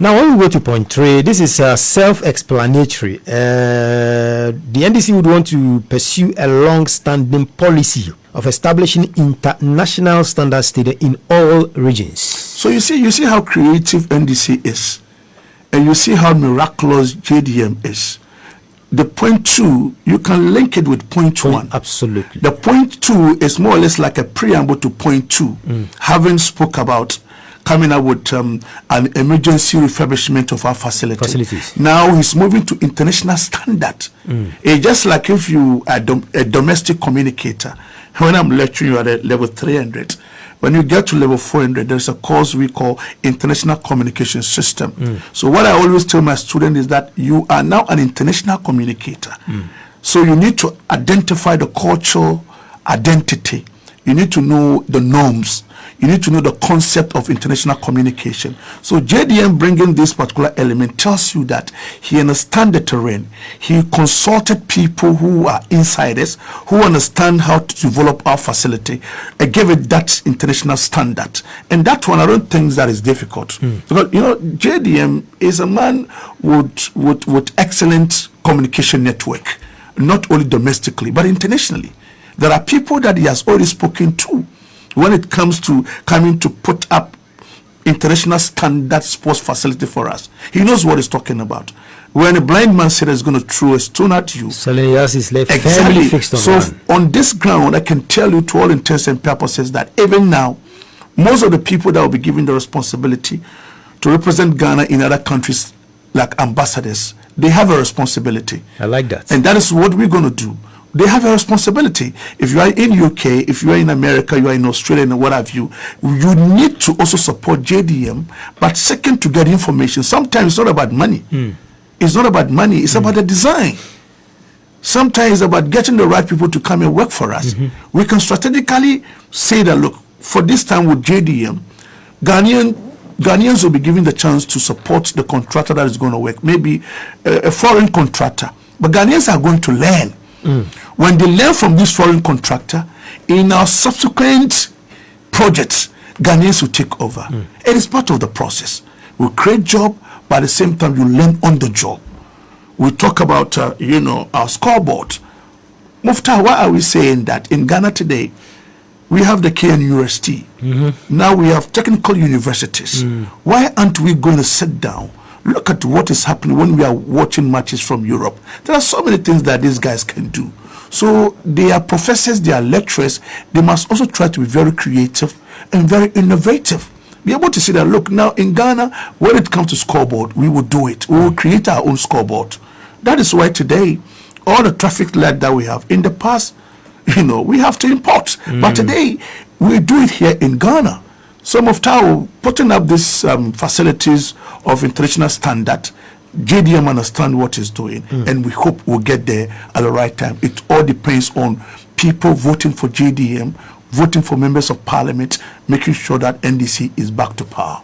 Now, when we go to point 3, this is self-explanatory. The NDC would want to pursue a long-standing policy of establishing international standard stadia in all regions. So you see how creative NDC is, and you see how miraculous JDM is. The point 2, you can link it with point 1. Absolutely. The point 2 is more or less like a preamble to point 2, having spoke about coming up with an emergency refurbishment of our facilities. Now he's moving to international standard. It's just like if you are a domestic communicator. When I'm lecturing you at a level 300, when you get to level 400, there's a course we call International Communication System. So what I always tell my students is that you are now an international communicator. So you need to identify the cultural identity. You need to know the norms. You need to know the concept of international communication. So JDM bringing this particular element tells you that he understands the terrain. He consulted people who are insiders, who understand how to develop our facility, and gave it that international standard. And that one, I don't think that is difficult. Because, JDM is a man with excellent communication network, not only domestically, but internationally. There are people that he has already spoken to when it comes to coming to put up international standard sports facility for us. He knows what he's talking about. When a blind man said he's going to throw a stone at you, is left exactly. Fixed on so on this ground, I can tell you to all intents and purposes that even now, most of the people that will be given the responsibility to represent Ghana in other countries like ambassadors, they have a responsibility. I like that. And that is what we're going to do. They have a responsibility. If you are in UK, if you are in America, you are in Australia, and what have you, you need to also support JDM, but second, to get information. Sometimes it's not about money. It's not about money. It's about the design. Sometimes it's about getting the right people to come and work for us. We can strategically say that, look, for this time with JDM, Ghanaians will be given the chance to support the contractor that is going to work, maybe a foreign contractor. But Ghanaians are going to learn. When they learn from this foreign contractor, in our subsequent projects, Ghanaians will take over. It is part of the process. We create job, but at the same time, you learn on the job. We talk about, our scoreboard. Mufta, why are we saying that in Ghana today, we have the KNUST. Now we have technical universities. Why aren't we going to sit down? Look at what is happening when we are watching matches from Europe. There are so many things that these guys can do. So they are professors, they are lecturers. They must also try to be very creative and very innovative. Be able to see that, look, now in Ghana, when it comes to scoreboard, we will do it. We will create our own scoreboard. That is why today, all the traffic light that we have, in the past, we have to import. But today, we do it here in Ghana. Some of Tao putting up these facilities of international standard, JDM understand what it's doing, and we hope we'll get there at the right time. It all depends on people voting for JDM, voting for members of parliament, making sure that NDC is back to power.